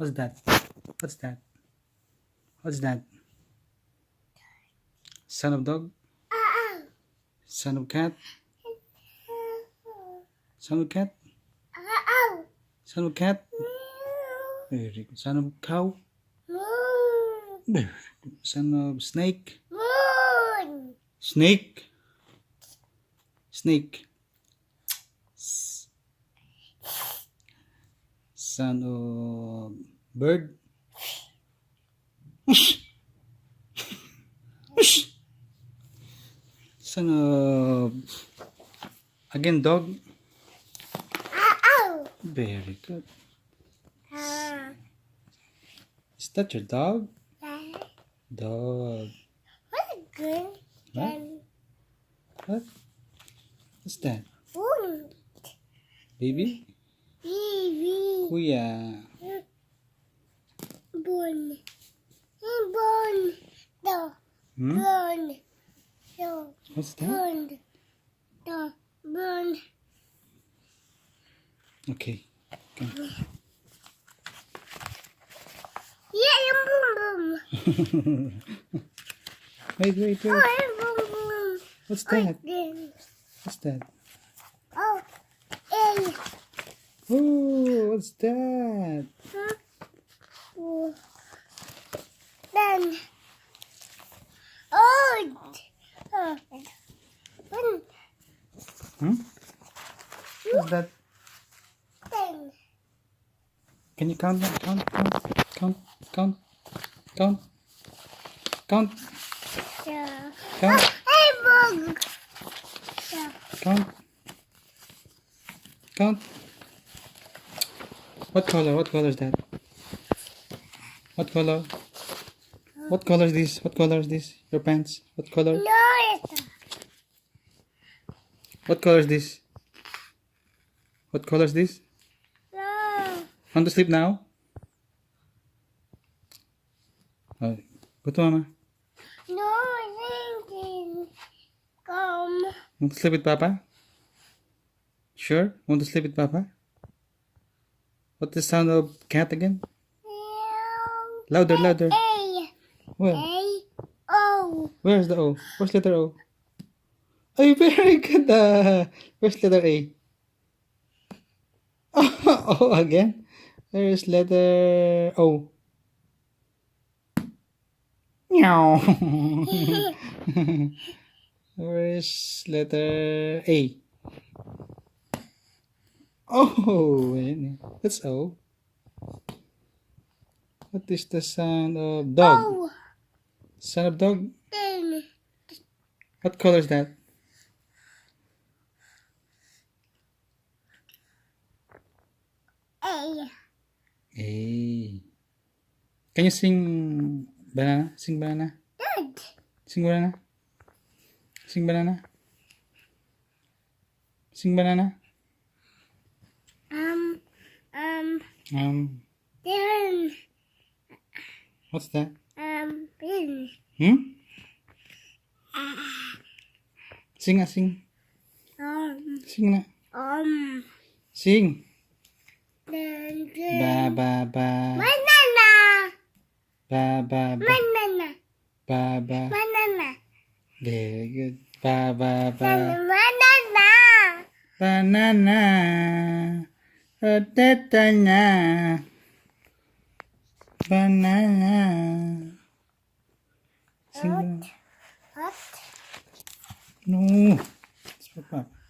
What's that? What's that? What's that? Son of dog? Son of cat? Son of cat? Son of cat? Very good. Son of cow? Very good. Son of snake? Snake? Snake. Son of bird? Whoosh. Whoosh. Son of again dog? Very good. Is that your dog? Dog. What's good? What? What? What's that? Baby? Kuya. Bun. Bun. The. Hmm? Bun. The. What's that? Bun. The. Bun. Okay. Okay. Yeah, yung boom boom. Wait. Oh, yung boom boom. What's that? Then. What's that? Oh, A. Oh, what's that? Oh. Then. Oh. One. Hmm? What's that? Then. Can you count that? Count. Yeah. Count. Hey, bug. Yeah. Count. What color? What color is that? What color? What color is this? What color is this? Your pants? What color? No, it's What color is this? What color is this? no. Want to sleep now? Go to mama. No, thinking. Come. Want to sleep with Papa? Sure? Want to sleep with Papa? What's the sound of cat again? Louder. A. Where? A. O. Where's the O? Where's letter O? Oh, very good. Where's letter A? O again. There's letter O. Meow. Where's letter A? Oh, that's O. What is the sound of dog? O. Sound of dog? Then. What color is that? A. A. Can you sing banana? Sing banana. Dad. Sing banana. Sing banana. Sing banana. Then. What's that? Bin. Hmm? Sing na, sing. Sing na. Sing. Then. Ba, ba, ba. Banana. Ba, ba, ba. Banana. Ba, ba. Banana. Very good. Ba, ba, ba. Banana. Banana. Rotetana. Banana. Sing banana. What? No. It's for Papa.